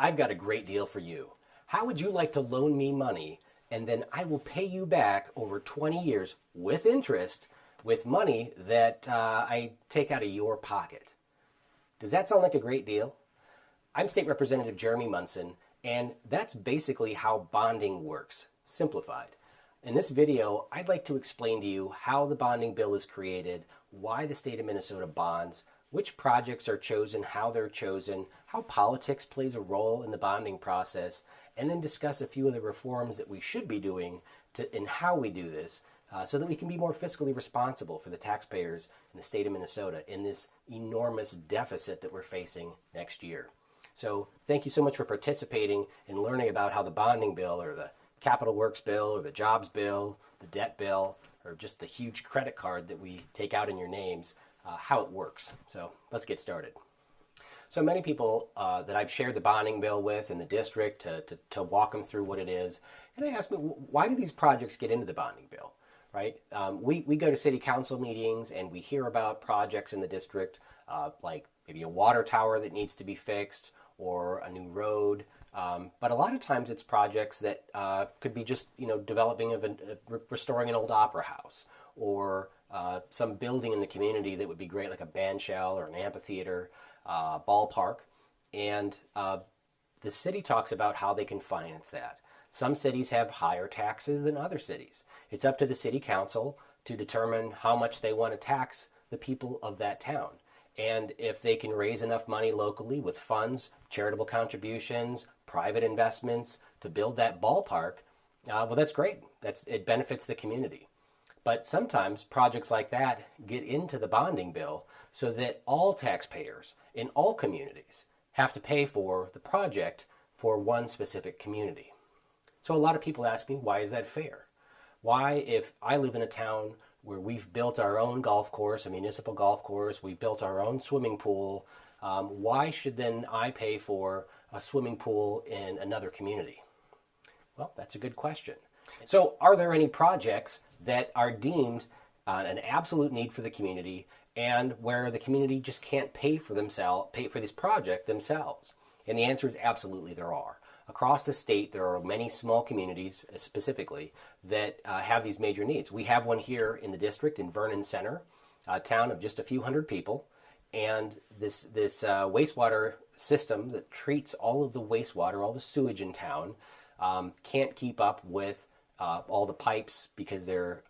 I've got a great deal for you. How would you like to loan me money and then I will pay you back over 20 years with interest with money that I take out of your pocket? Does that sound like a great deal? I'm State Representative Jeremy Munson, and that's basically how bonding works, simplified. In this video, I'd like to explain to you how the bonding bill is created, why the state of Minnesota bonds, which projects are chosen, how they're chosen, how politics plays a role in the bonding process, and then discuss a few of the reforms that we should be doing and how we do this so that we can be more fiscally responsible for the taxpayers in the state of Minnesota in this enormous deficit that we're facing next year. So thank you so much for participating and learning about how the bonding bill or the capital works bill or the jobs bill, the debt bill, or just the huge credit card that we take out in your names, how it works. So let's get started. So many people that I've shared the bonding bill with in the district to walk them through what it is, and they ask me, why do these projects get into the bonding bill, right? We go to city council meetings and we hear about projects in the district, like maybe a water tower that needs to be fixed or a new road. But a lot of times it's projects that could be just, developing restoring an old opera house or some building in the community that would be great, like a band shell or an amphitheater, ballpark. And the city talks about how they can finance that. Some cities have higher taxes than other cities. It's up to the city council to determine how much they want to tax the people of that town. And if they can raise enough money locally with funds, charitable contributions, private investments to build that ballpark, well, that's great. It benefits the community. But sometimes projects like that get into the bonding bill so that all taxpayers in all communities have to pay for the project for one specific community. So a lot of people ask me, why is that fair? Why, if I live in a town where we've built our own golf course, a municipal golf course, we built our own swimming pool, why should then I pay for a swimming pool in another community? Well, that's a good question. So are there any projects that are deemed an absolute need for the community and where the community just can't pay for this project themselves? And the answer is absolutely there are. Across the state, there are many small communities specifically that have these major needs. We have one here in the district in Vernon Center, a town of just a few hundred people. And this wastewater system that treats all of the wastewater, all the sewage in town, can't keep up with all the pipes because there's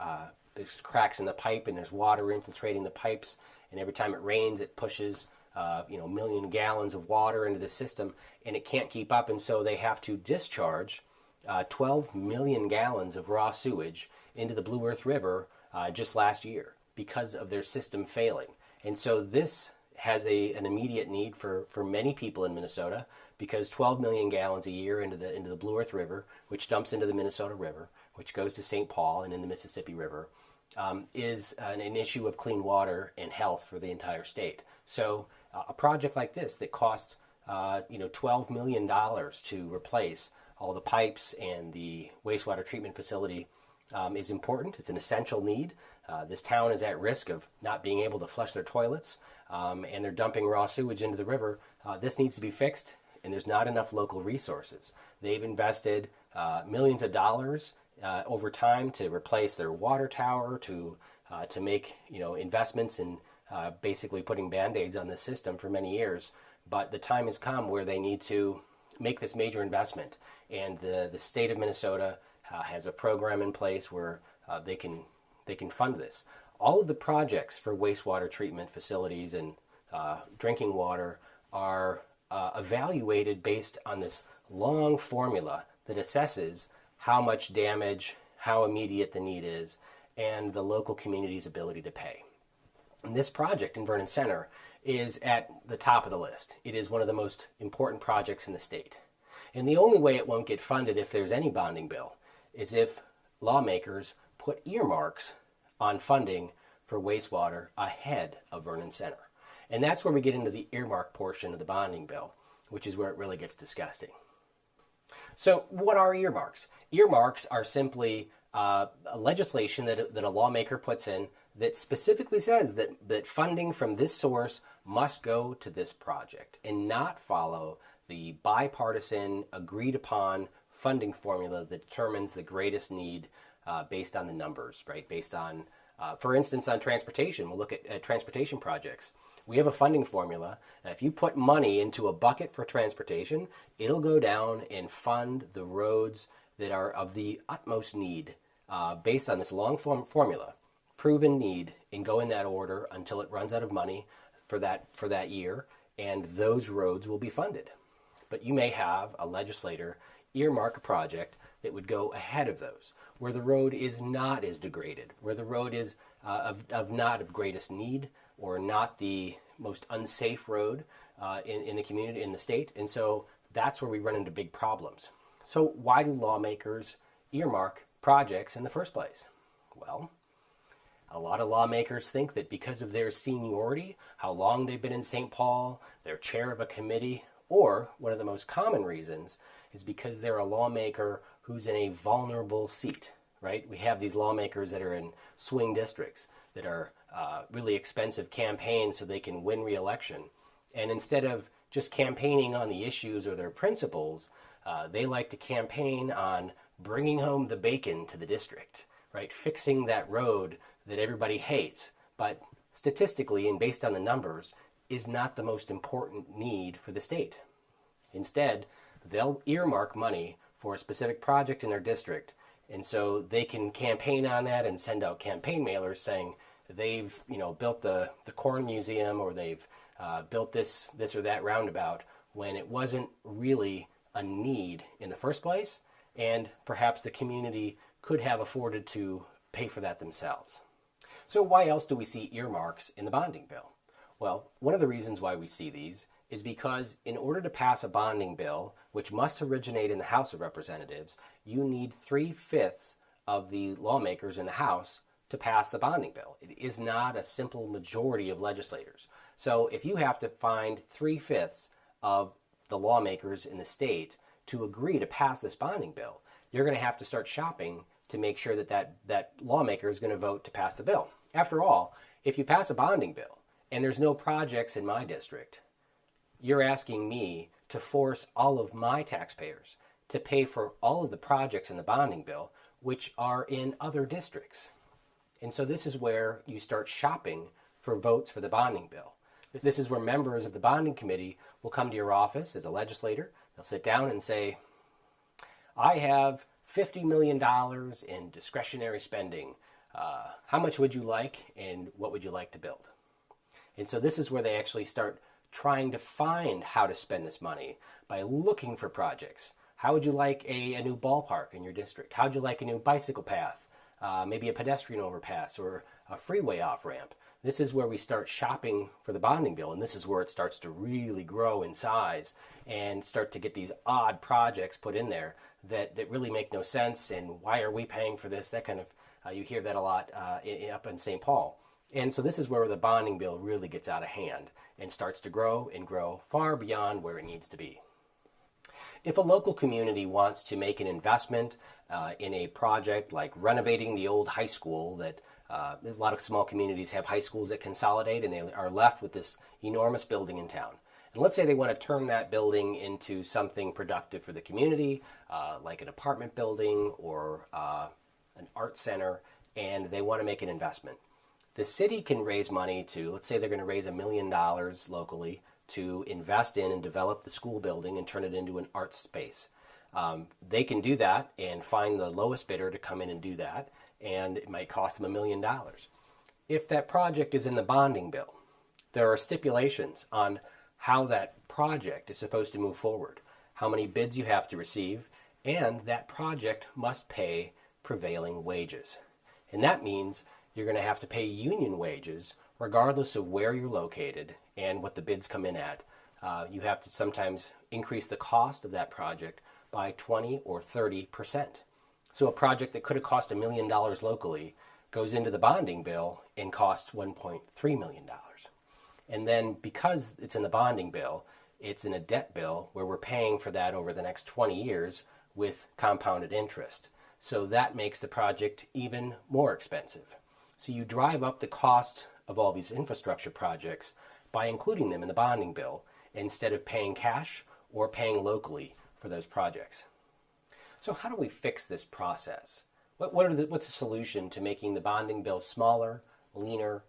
cracks in the pipe and there's water infiltrating the pipes. And every time it rains, it pushes a million gallons of water into the system, and it can't keep up, and so they have to discharge 12 million gallons of raw sewage into the Blue Earth River just last year because of their system failing. And so this has an immediate need for many people in Minnesota, because 12 million gallons a year into the Blue Earth River, which dumps into the Minnesota River, which goes to St. Paul and in the Mississippi River, is an issue of clean water and health for the entire state. So a project like this that costs $12 million to replace all the pipes and the wastewater treatment facility is important. It's an essential need. This town is at risk of not being able to flush their toilets, and they're dumping raw sewage into the river. This needs to be fixed, and there's not enough local resources. They've invested millions of dollars over time to replace their water tower, to make investments in basically putting Band-Aids on the system for many years. But the time has come where they need to make this major investment, and the state of Minnesota has a program in place where they can fund this. All of the projects for wastewater treatment facilities and drinking water are evaluated based on this long formula that assesses how much damage, how immediate the need is, and the local community's ability to pay. And this project in Vernon Center is at the top of the list. It is one of the most important projects in the state. And the only way it won't get funded if there's any bonding bill is if lawmakers put earmarks on funding for wastewater ahead of Vernon Center. And that's where we get into the earmark portion of the bonding bill, which is where it really gets disgusting. So what are earmarks? Earmarks are simply a legislation that a lawmaker puts in that specifically says that funding from this source must go to this project and not follow the bipartisan, agreed upon funding formula that determines the greatest need based on the numbers, right? Based on, for instance, on transportation. We'll look at transportation projects. We have a funding formula. If you put money into a bucket for transportation, it'll go down and fund the roads that are of the utmost need based on this long form formula, proven need, and go in that order until it runs out of money for that year, and those roads will be funded. But you may have a legislator earmark a project that would go ahead of those, where the road is not as degraded, where the road is not of greatest need, or not the most unsafe road in the community, in the state. And so that's where we run into big problems. So why do lawmakers earmark projects in the first place? Well, a lot of lawmakers think that because of their seniority, how long they've been in St. Paul, they're chair of a committee, or one of the most common reasons is because they're a lawmaker who's in a vulnerable seat, right? We have these lawmakers that are in swing districts that are really expensive campaigns so they can win re-election. And instead of just campaigning on the issues or their principles, they like to campaign on bringing home the bacon to the district, right? Fixing that road that everybody hates, but statistically and based on the numbers, is not the most important need for the state. Instead, they'll earmark money for a specific project in their district, and so they can campaign on that and send out campaign mailers saying they've built the corn museum, or they've built this or that roundabout, when it wasn't really a need in the first place, and perhaps the community could have afforded to pay for that themselves. So why else do we see earmarks in the bonding bill? Well, one of the reasons why we see these is because in order to pass a bonding bill, which must originate in the House of Representatives, you need 3/5 of the lawmakers in the House to pass the bonding bill. It is not a simple majority of legislators. So if you have to find 3/5 of the lawmakers in the state to agree to pass this bonding bill, you're going to have to start shopping to make sure that lawmaker is going to vote to pass the bill. After all, if you pass a bonding bill and there's no projects in my district, you're asking me to force all of my taxpayers to pay for all of the projects in the bonding bill, which are in other districts. And so this is where you start shopping for votes for the bonding bill. This is where members of the bonding committee will come to your office as a legislator. They'll sit down and say, I have $50 million in discretionary spending. How much would you like, and what would you like to build? And so this is where they actually start trying to find how to spend this money by looking for projects. How would you like a new ballpark in your district? How would you like a new bicycle path? Maybe a pedestrian overpass or a freeway off-ramp. This is where we start shopping for the bonding bill, and this is where it starts to really grow in size and start to get these odd projects put in there that really make no sense, and why are we paying for this? That kind of, you hear that a lot up in St. Paul. And so this is where the bonding bill really gets out of hand and starts to grow and grow far beyond where it needs to be. If a local community wants to make an investment in a project like renovating the old high school that a lot of small communities have high schools that consolidate, and they are left with this enormous building in town. And let's say they want to turn that building into something productive for the community, like an apartment building or an art center, and they want to make an investment. The city can raise money to, let's say they're going to raise $1 million locally to invest in and develop the school building and turn it into an art space. They can do that and find the lowest bidder to come in and do that, and it might cost them $1 million. If that project is in the bonding bill, there are stipulations on how that project is supposed to move forward, how many bids you have to receive, and that project must pay prevailing wages. And that means you're going to have to pay union wages regardless of where you're located and what the bids come in at. You have to sometimes increase the cost of that project by 20 or 30%. So a project that could have cost $1 million locally goes into the bonding bill and costs $1.3 million. And then because it's in the bonding bill, it's in a debt bill where we're paying for that over the next 20 years with compounded interest. So that makes the project even more expensive. So you drive up the cost of all these infrastructure projects by including them in the bonding bill instead of paying cash or paying locally for those projects. So how do we fix this process? What's the solution to making the bonding bill smaller, leaner,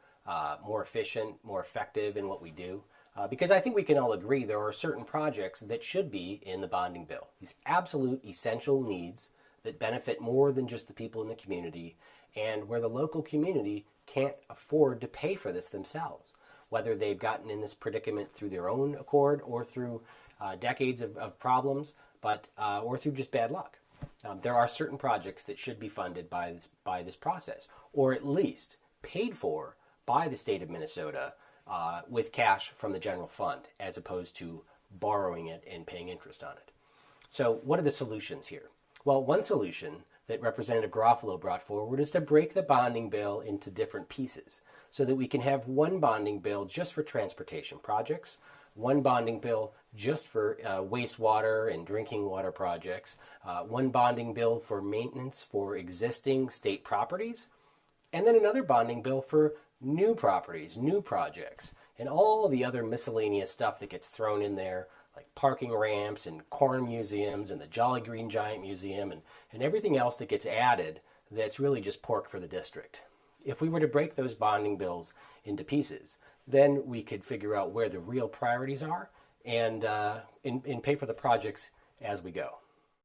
more efficient, more effective in what we do? Because I think we can all agree there are certain projects that should be in the bonding bill. These absolute essential needs that benefit more than just the people in the community, and where the local community can't afford to pay for this themselves, whether they've gotten in this predicament through their own accord or through decades of problems, or through just bad luck. There are certain projects that should be funded by this process, or at least paid for by the state of Minnesota with cash from the general fund, as opposed to borrowing it and paying interest on it. So what are the solutions here? Well, one solution that Representative Garofalo brought forward is to break the bonding bill into different pieces so that we can have one bonding bill just for transportation projects, one bonding bill just for wastewater and drinking water projects, one bonding bill for maintenance for existing state properties, and then another bonding bill for new properties, new projects, and all the other miscellaneous stuff that gets thrown in there, like parking ramps and corn museums and the Jolly Green Giant Museum and everything else that gets added that's really just pork for the district. If we were to break those bonding bills into pieces, then we could figure out where the real priorities are and pay for the projects as we go.